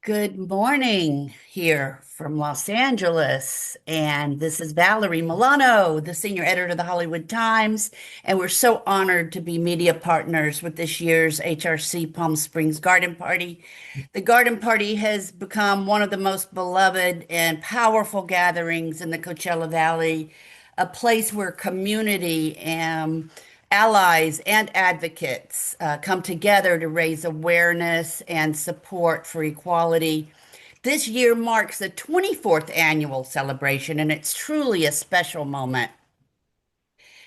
Good morning here from Los Angeles. And this is Valerie Milano, the senior editor of the Hollywood Times. And we're so honored to be media partners with this year's HRC Palm Springs Garden Party. The Garden Party has become one of the most beloved and powerful gatherings in the Coachella Valley, a place where community and allies and advocates come together to raise awareness and support for equality. This year marks the 24th annual celebration, and it's truly a special moment.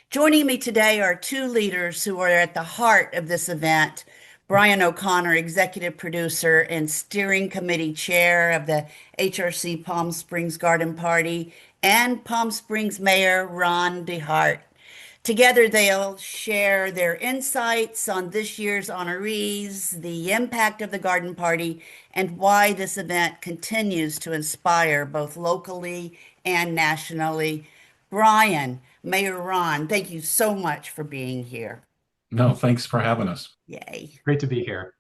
Joining me today are two leaders who are at the heart of this event. Brian O'Connor, executive producer and steering committee chair of the HRC Palm Springs Garden Party, and Palm Springs Mayor Ron deHarte. Together, they'll share their insights on this year's honorees, the impact of the Garden Party, and why this event continues to inspire both locally and nationally. Brian, Mayor Ron, thank you so much for being here. No, thanks for having us. Yay. Great to be here.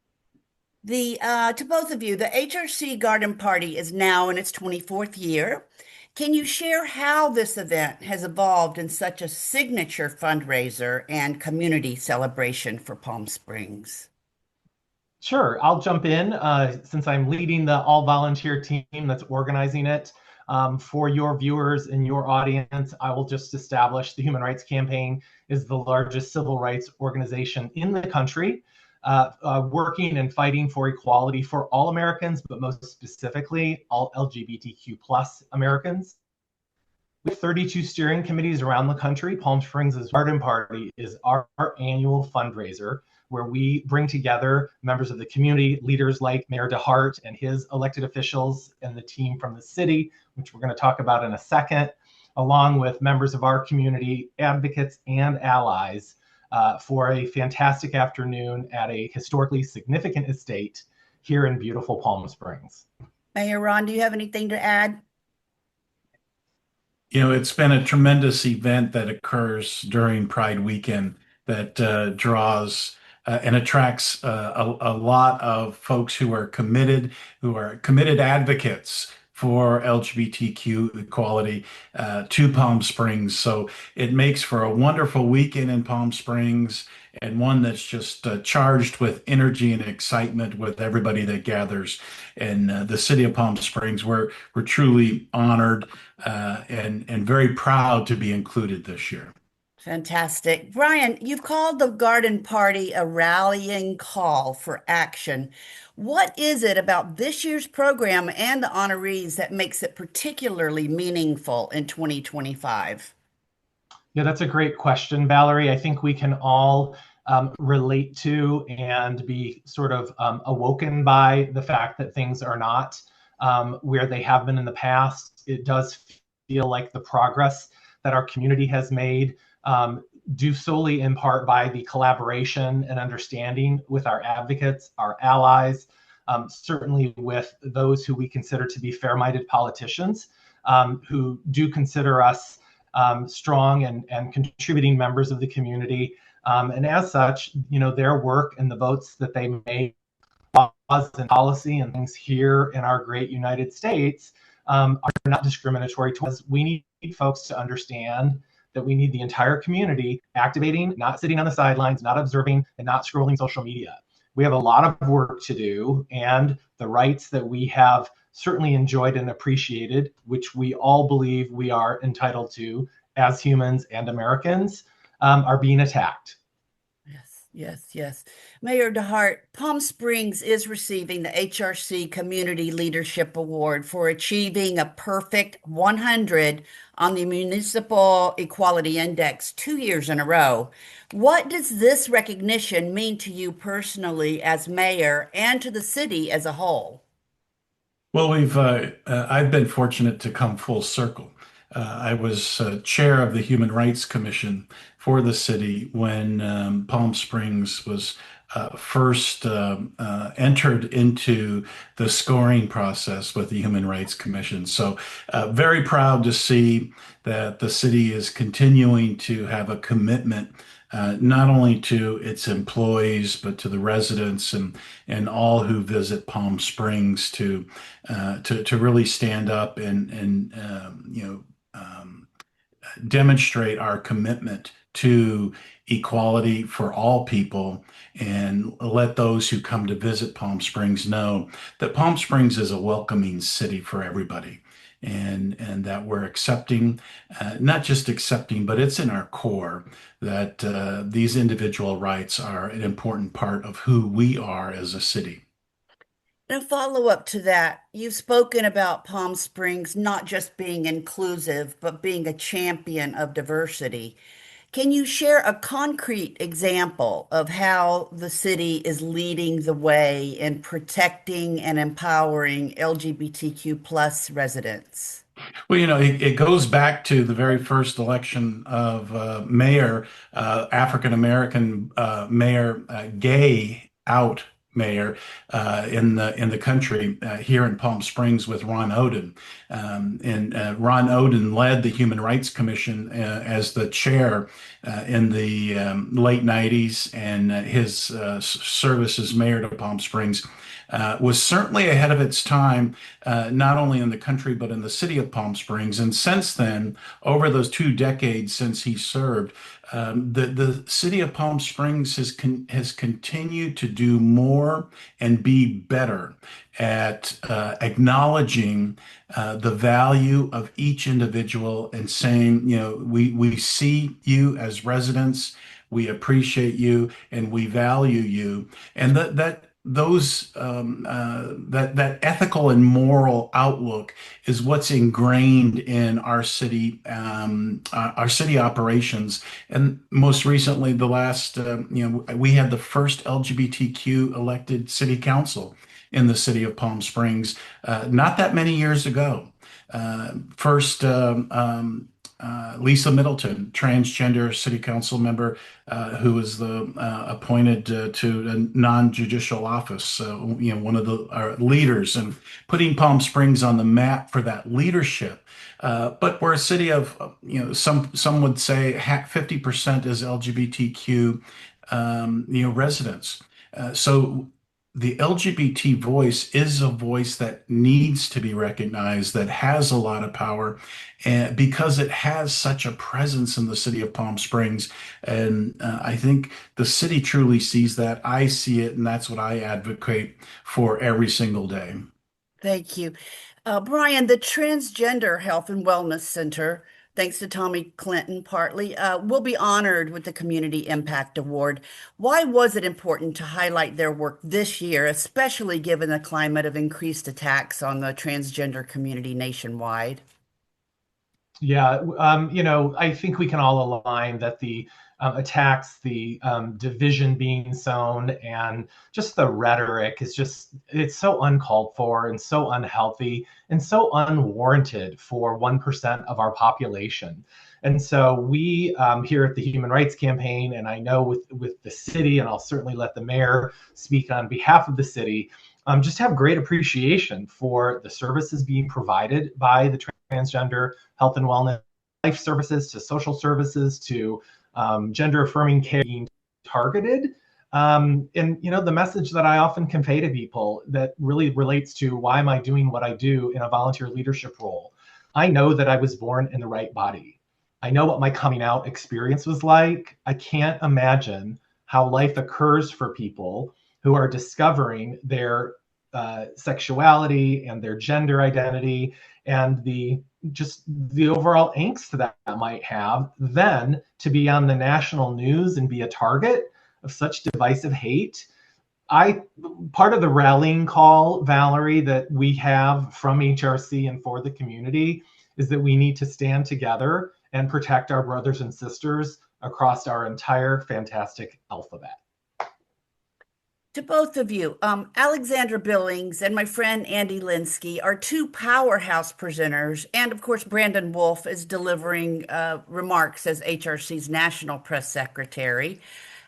To both of you, the HRC Garden Party is now in its 24th year. Can you share how this event has evolved in such a signature fundraiser and community celebration for Palm Springs? Sure, I'll jump in since I'm leading the all-volunteer team that's organizing it. For your viewers and your audience, I will just establish the Human Rights Campaign is the largest civil rights organization in the country, working and fighting for equality for all Americans, but most specifically, all LGBTQ plus Americans. We have 32 steering committees around the country. Palm Springs' Garden Party is our annual fundraiser where we bring together members of the community, leaders like Mayor deHarte and his elected officials and the team from the city, which we're going to talk about in a second, along with members of our community, advocates and allies for a fantastic afternoon at a historically significant estate here in beautiful Palm Springs. Mayor Ron, do you have anything to add? You know, it's been a tremendous event that occurs during Pride Weekend that draws and attracts a lot of folks who are committed advocates for LGBTQ equality to Palm Springs. So it makes for a wonderful weekend in Palm Springs and one that's just charged with energy and excitement with everybody that gathers in the city of Palm Springs. We're truly honored and very proud to be included this year. Fantastic. Brian, you've called the Garden Party a rallying call for action. What is it about this year's program and the honorees that makes it particularly meaningful in 2025? Yeah, that's a great question, Valerie. I think we can all relate to and be sort of awoken by the fact that things are not where they have been in the past. It does feel like the progress that our community has made due solely in part by the collaboration and understanding with our advocates, our allies, certainly with those who we consider to be fair-minded politicians who do consider us strong and contributing members of the community. And as such, you know, their work and the votes that they make, laws and policy and things here in our great United States are not discriminatory to us. We need folks to understand that we need the entire community activating, not sitting on the sidelines, not observing, and not scrolling social media. We have a lot of work to do, and the rights that we have certainly enjoyed and appreciated, which we all believe we are entitled to as humans and Americans, are being attacked. Yes. Mayor deHarte, Palm Springs is receiving the HRC Community Leadership Award for achieving a perfect 100 on the Municipal Equality Index 2 years in a row. What does this recognition mean to you personally as mayor and to the city as a whole? Well, I've been fortunate to come full circle. I was chair of the Human Rights Commission for the city when Palm Springs was first entered into the scoring process with the Human Rights Commission. So very proud to see that the city is continuing to have a commitment not only to its employees, but to the residents and all who visit Palm Springs to really stand up and demonstrate our commitment to equality for all people and let those who come to visit Palm Springs know that Palm Springs is a welcoming city for everybody. And that we're accepting, not just accepting, but it's in our core that these individual rights are an important part of who we are as a city. And a follow up to that, you've spoken about Palm Springs not just being inclusive, but being a champion of diversity. Can you share a concrete example of how the city is leading the way in protecting and empowering LGBTQ plus residents? Well, it goes back to the very first election of mayor, African American mayor, gay out mayor in the country here in Palm Springs with Ron Oden, and Ron Oden led the Human Rights Commission as the chair in the late '90s, and his service as mayor to Palm Springs was certainly ahead of its time, not only in the country, but in the city of Palm Springs. And since then, over those 2 decades since he served, the city of Palm Springs has continued to do more and be better at acknowledging the value of each individual and saying, we see you as residents, we appreciate you, and we value you, and that ethical and moral outlook is what's ingrained in our city operations. And most recently, the last we had the first LGBTQ elected city council in the city of Palm Springs not that many years ago. First, Lisa Middleton, transgender city council member, who was appointed to a non-judicial office. So, one of our leaders and putting Palm Springs on the map for that leadership. But we're a city of, some would say 50% is LGBTQ, residents. So the LGBT voice is a voice that needs to be recognized, that has a lot of power, and because it has such a presence in the city of Palm Springs. And I think the city truly sees that. I see it, and that's what I advocate for every single day. Thank you. Brian, the Transgender Health and Wellness Center, thanks to Tommy Clinton partly, will be honored with the Community Impact Award. Why was it important to highlight their work this year, especially given the climate of increased attacks on the transgender community nationwide? Yeah, I think we can all align that the attacks, the division being sown, and just the rhetoric it's so uncalled for and so unhealthy and so unwarranted for 1% of our population. And so we here at the Human Rights Campaign, and I know with the city, and I'll certainly let the mayor speak on behalf of the city, just have great appreciation for the services being provided by the transgender health and wellness, life services to social services to gender affirming care being targeted. And the message that I often convey to people that really relates to why am I doing what I do in a volunteer leadership role. I know that I was born in the right body. I know what my coming out experience was like. I can't imagine how life occurs for people who are discovering their sexuality and their gender identity and the overall angst that might have, then to be on the national news and be a target of such divisive hate. Part of the rallying call, Valerie, that we have from HRC and for the community is that we need to stand together and protect our brothers and sisters across our entire fantastic alphabet. To both of you, Alexandra Billings and my friend Andy Linsky are two powerhouse presenters, and of course, Brandon Wolf is delivering remarks as HRC's National Press Secretary.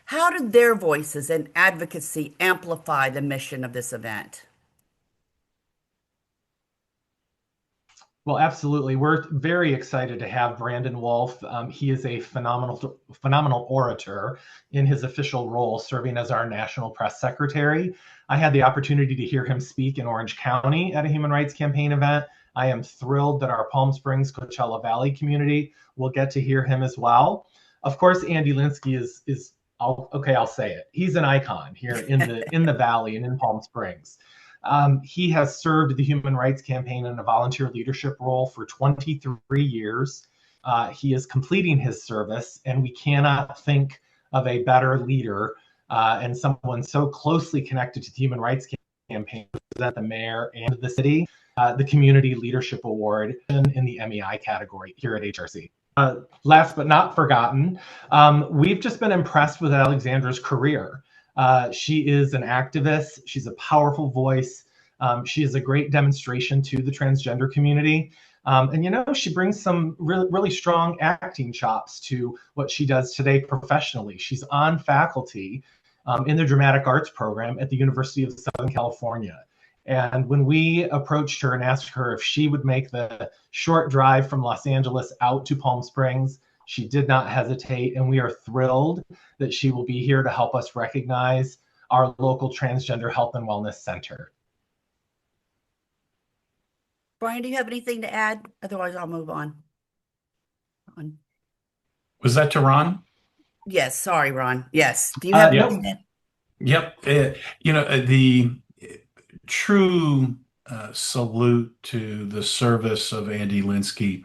How did their voices and advocacy amplify the mission of this event? Well, absolutely. We're very excited to have Brandon Wolf. He is a phenomenal orator in his official role, serving as our national press secretary. I had the opportunity to hear him speak in Orange County at a Human Rights Campaign event. I am thrilled that our Palm Springs, Coachella Valley community will get to hear him as well. Of course, Andy Linsky is I'll say it. He's an icon here in the Valley and in Palm Springs. He has served the Human Rights Campaign in a volunteer leadership role for 23 years. He is completing his service, and we cannot think of a better leader and someone so closely connected to the Human Rights Campaign to present the mayor and the city the Community Leadership Award in the MEI category here at HRC. Last but not forgotten, we've just been impressed with Alexandra's career. She is an activist. She's a powerful voice. She is a great demonstration to the transgender community. And she brings some really strong acting chops to what she does today professionally. She's on faculty in the dramatic arts program at the University of Southern California. And when we approached her and asked her if she would make the short drive from Los Angeles out to Palm Springs, she did not hesitate. And we are thrilled that she will be here to help us recognize our local Transgender Health and Wellness Center. Brian, do you have anything to add? Otherwise, I'll move on. Was that to Ron? Yes, sorry, Ron. Yes. Do you have Yep. Yep. The true salute to the service of Andy Linsky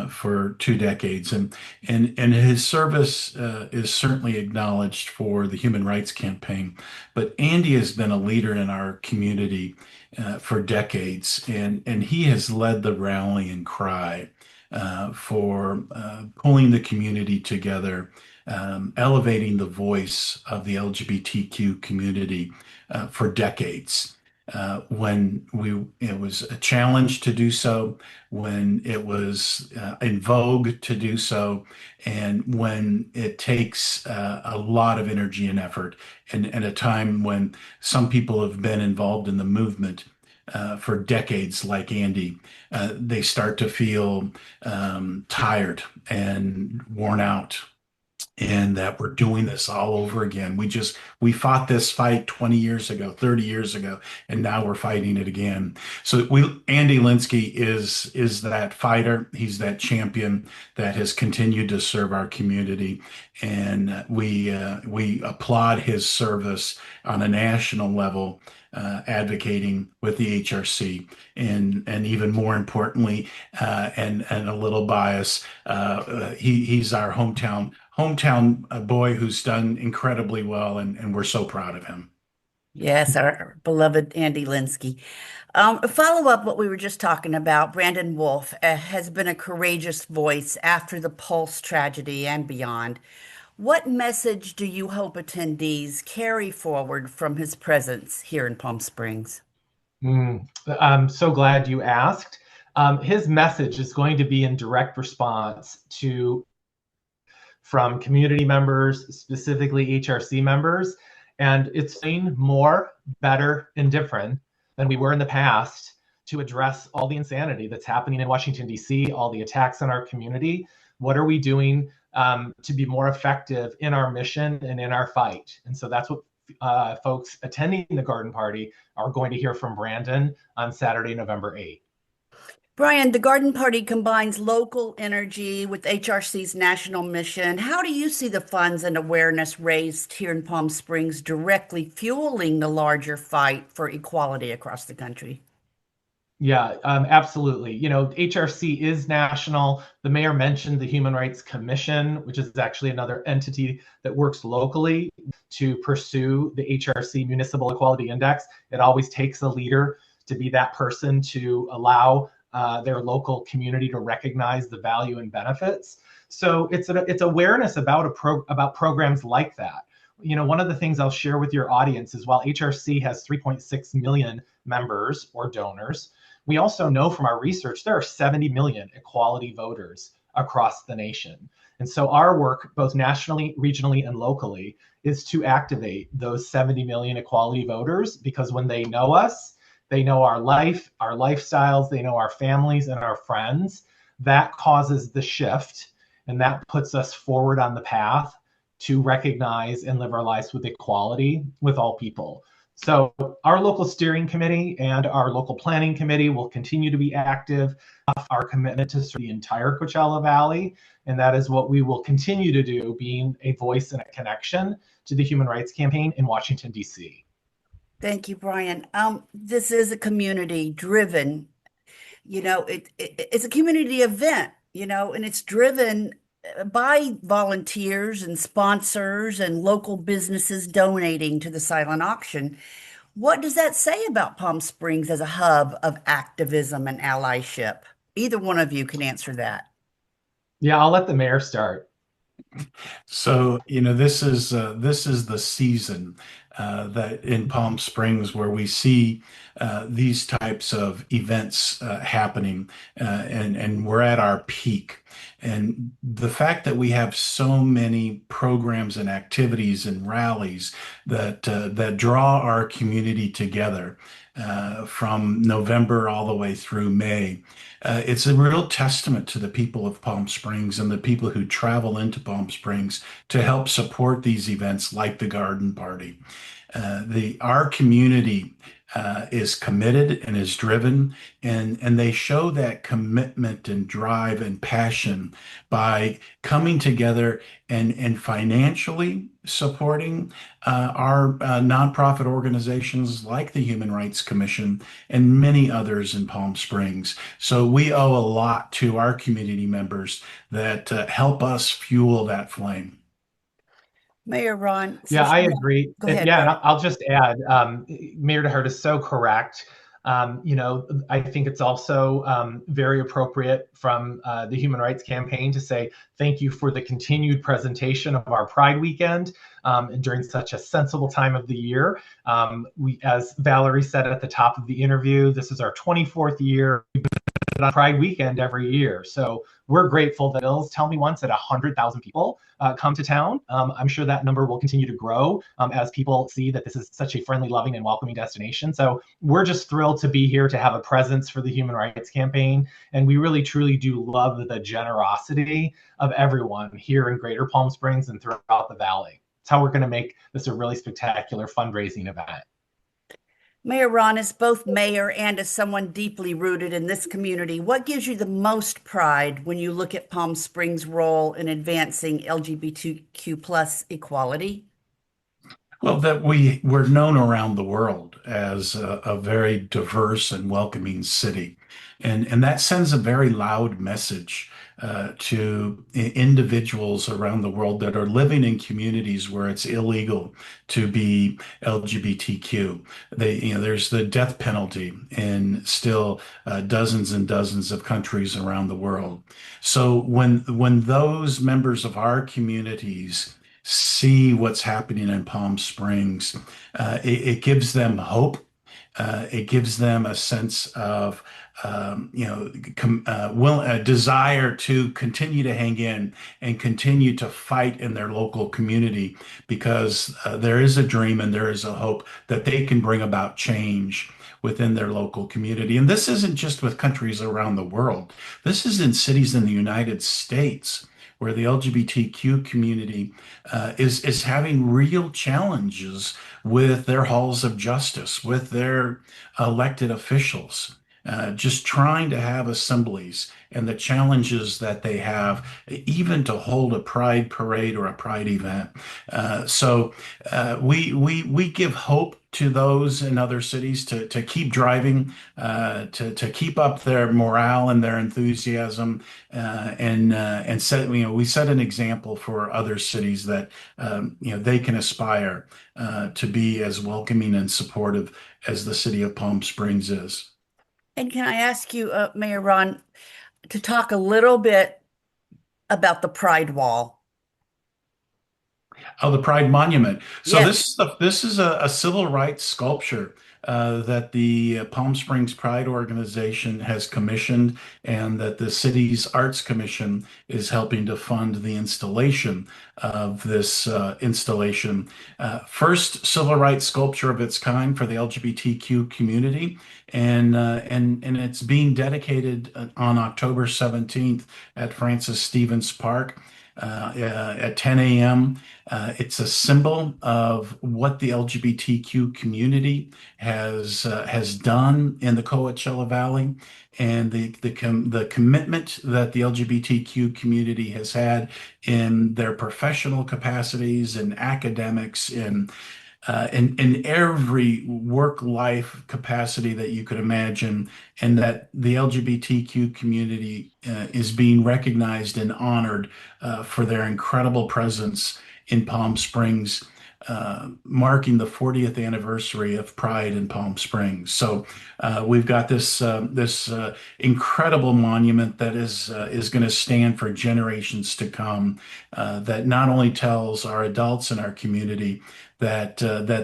for 2 decades, and his service is certainly acknowledged for the Human Rights Campaign. But Andy has been a leader in our community for decades, and he has led the rallying cry for pulling the community together, elevating the voice of the LGBTQ community for decades. When it was a challenge to do so, when it was in vogue to do so, and when it takes a lot of energy and effort, and a time when some people have been involved in the movement for decades, like Andy, they start to feel tired and worn out, and that we're doing this all over again. We fought this fight 20 years ago, 30 years ago, and now we're fighting it again. So Andy Linsky is that fighter. He's that champion that has continued to serve our community, and we applaud his service on a national level, advocating with the HRC, and even more importantly, and a little bias, he's our hometown boy who's done incredibly well, and we're so proud of him. Yes, our beloved Andy Linsky. Follow up what we were just talking about. Brandon Wolf has been a courageous voice after the Pulse tragedy and beyond. What message do you hope attendees carry forward from his presence here in Palm Springs? I'm so glad you asked. His message is going to be in direct response from community members, specifically HRC members, and it's saying more, better, and different than we were in the past to address all the insanity that's happening in Washington, D.C., all the attacks on our community. What are we doing to be more effective in our mission and in our fight? And so that's what folks attending the garden party are going to hear from Brandon on Saturday, November 8th. Brian, the garden party combines local energy with HRC's national mission. How do you see the funds and awareness raised here in Palm Springs directly fueling the larger fight for equality across the country? Yeah, absolutely. HRC is national. The mayor mentioned the Human Rights Commission, which is actually another entity that works locally to pursue the HRC Municipal Equality Index. It always takes a leader to be that person to allow their local community to recognize the value and benefits. So it's awareness about programs like that. One of the things I'll share with your audience is while HRC has 3.6 million members or donors, we also know from our research there are 70 million equality voters across the nation. And so our work, both nationally, regionally, and locally, is to activate those 70 million equality voters, because when they know us, They know our life, our lifestyles, they know our families and our friends. That causes the shift, and that puts us forward on the path to recognize and live our lives with equality with all people. So our local steering committee and our local planning committee will continue to be active. Our commitment to serve the entire Coachella Valley, and that is what we will continue to do, being a voice and a connection to the Human Rights Campaign in Washington, D.C. Thank you, Brian. This is a community driven, it's a community event, and it's driven by volunteers and sponsors and local businesses donating to the silent auction. What does that say about Palm Springs as a hub of activism and allyship? Either one of you can answer that. Yeah, I'll let the mayor start. So, this is the season that in Palm Springs where we see these types of events happening, and we're at our peak. And the fact that we have so many programs and activities and rallies that draw our community together from November all the way through May. It's a real testament to the people of Palm Springs and the people who travel into Palm Springs to help support these events like the Garden Party. Our community is committed and is driven, and they show that commitment and drive and passion by coming together and financially supporting our nonprofit organizations like the Human Rights Commission and many others in Palm Springs. So we owe a lot to our community members that help us fuel that flame. Mayor Ron, Yeah, since I you agree. go And ahead, yeah, and Brian. I'll just add, Mayor deHarte is so correct. I think it's also very appropriate from the Human Rights Campaign to say thank you for the continued presentation of our Pride Weekend, and during such a sensible time of the year. As Valerie said at the top of the interview, this is our 24th year on Pride Weekend every year. So we're grateful that tell me once that 100,000 people come to town. I'm sure that number will continue to grow as people see that this is such a friendly, loving, and welcoming destination. So we're just thrilled to be here to have a presence for the Human Rights Campaign. And we really, truly do love the generosity of everyone here in Greater Palm Springs and throughout the Valley. It's how we're going to make this a really spectacular fundraising event. Mayor Ron, as both mayor and as someone deeply rooted in this community, what gives you the most pride when you look at Palm Springs' role in advancing LGBTQ plus equality? Well, that we're known around the world as a very diverse and welcoming city, and that sends a very loud message to individuals around the world that are living in communities where it's illegal to be LGBTQ. There's the death penalty in still dozens and dozens of countries around the world. So when those members of our communities see what's happening in Palm Springs, it gives them hope. It gives them a sense of, a desire to continue to hang in and continue to fight in their local community because there is a dream and there is a hope that they can bring about change within their local community. And this isn't just with countries around the world. This is in cities in the United States where the LGBTQ community is having real challenges with their halls of justice, with their elected officials, just trying to have assemblies and the challenges that they have, even to hold a pride parade or a pride event. We give hope to those in other cities to keep driving, to keep up their morale and their enthusiasm, and set we set an example for other cities that they can aspire to be as welcoming and supportive as the city of Palm Springs is. And can I ask you, Mayor Ron, to talk a little bit about the Pride Wall? Oh, the Pride Monument. So Yes. this is a civil rights sculpture that the Palm Springs Pride organization has commissioned, and that the city's Arts Commission is helping to fund the installation of this installation. First civil rights sculpture of its kind for the LGBTQ community, and it's being dedicated on October 17th at Francis Stevens Park at 10 a.m. It's a symbol of what the LGBTQ community has done in the Coachella Valley, and the commitment that the LGBTQ community has had in their professional capacities and academics, in every work life capacity that you could imagine, and that the LGBTQ community is being recognized and honored for their incredible presence in Palm Springs, marking the 40th anniversary of Pride in Palm Springs. So we've got this incredible monument that is going to stand for generations to come. That not only tells our adults in our community that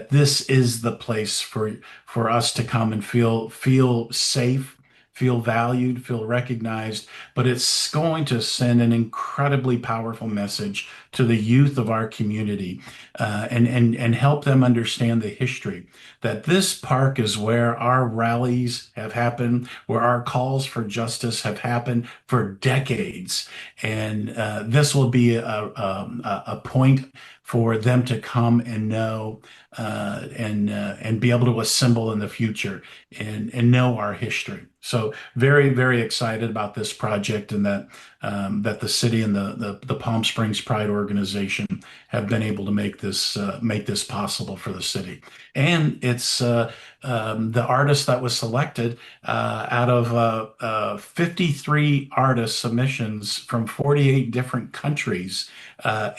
this is the place for us to come and feel safe, feel valued, feel recognized, but it's going to send an incredibly powerful message to the youth of our community, and help them understand the history. That this park is where our rallies have happened, where our calls for justice have happened for decades, and this will be a point for them to come and know, and be able to assemble in the future, and know our history. So very, very excited about this project, and that the city and the Palm Springs Pride organization have been able to make this possible for the city. And it's the artist that was selected out of 53 artist submissions from 48 different countries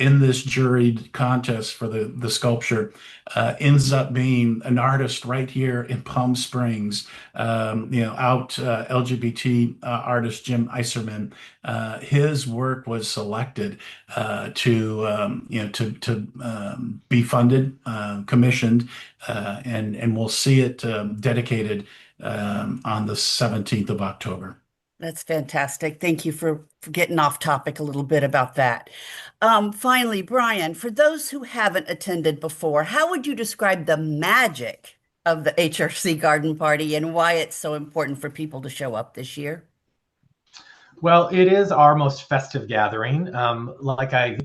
in this juried contest for the sculpture, ends up being an artist right here in Palm Springs. LGBT artist Jim Iserman. His work was selected to be funded, commissioned, and we'll see it dedicated on the 17th of October. That's fantastic. Thank you for getting off topic a little bit about that. Finally, Brian, for those who haven't attended before, how would you describe the magic of the HRC Garden Party and why it's so important for people to show up this year? Well, it is our most festive gathering. Like I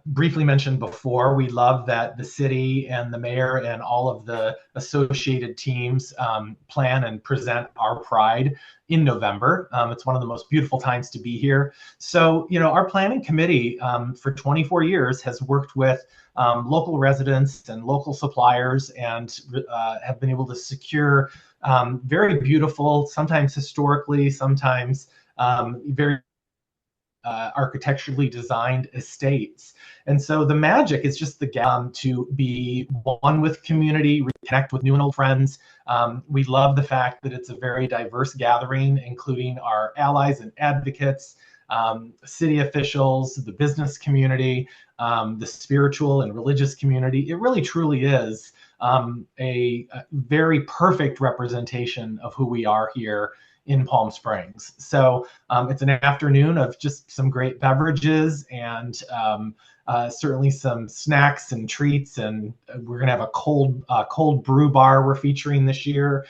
briefly mentioned before, we love that the city and the mayor and all of the associated teams plan and present our Pride in November. It's one of the most beautiful times to be here. So, our planning committee for 24 years has worked with local residents and local suppliers, and have been able to secure very beautiful, sometimes historically, sometimes very architecturally designed estates. And so the magic is just to be one with community, reconnect with new and old friends. We love the fact that it's a very diverse gathering, including our allies and advocates, city officials, the business community, the spiritual and religious community. It really truly is a very perfect representation of who we are here in Palm Springs. So it's an afternoon of just some great beverages, and certainly some snacks and treats. And we're going to have a cold brew bar we're featuring this year,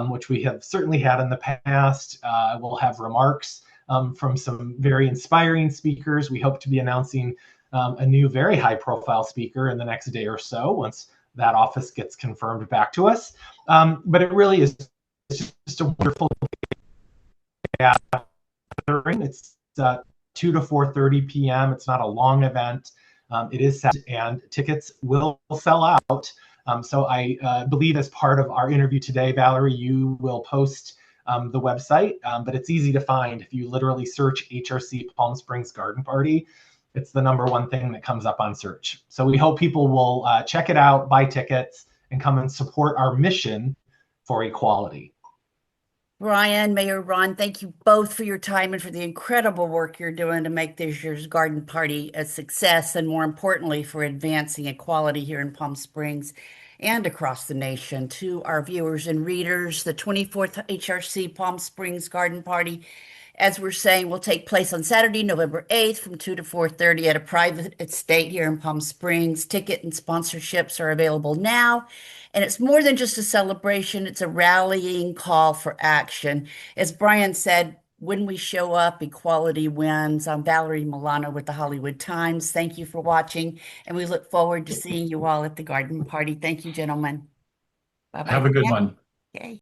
which we have certainly had in the past. We'll have remarks from some very inspiring speakers. We hope to be announcing a new, very high-profile speaker in the next day or so, once that office gets confirmed back to us. But it really is just a wonderful gathering. It's 2 to 4:30 p.m. It's not a long event. It is set, and tickets will sell out. So I believe, as part of our interview today, Valerie, you will post the website, but it's easy to find. If you literally search HRC Palm Springs Garden Party, it's the #1 thing that comes up on search. So we hope people will check it out, buy tickets, and come and support our mission for equality. Brian, Mayor Ron, thank you both for your time and for the incredible work you're doing to make this year's garden party a success, and more importantly, for advancing equality here in Palm Springs. and across the nation. To our viewers and readers, the 24th HRC Palm Springs Garden Party, as we're saying, will take place on Saturday, November 8th from 2 to 4:30 at a private estate here in Palm Springs. Ticket and sponsorships are available now. And it's more than just a celebration, it's a rallying call for action. As Brian said, when we show up, equality wins. I'm Valerie Milano with the Hollywood Times. Thank you for watching, and we look forward to seeing you all at the garden party. Thank you, gentlemen. Bye bye Have a for good now. one. Yay.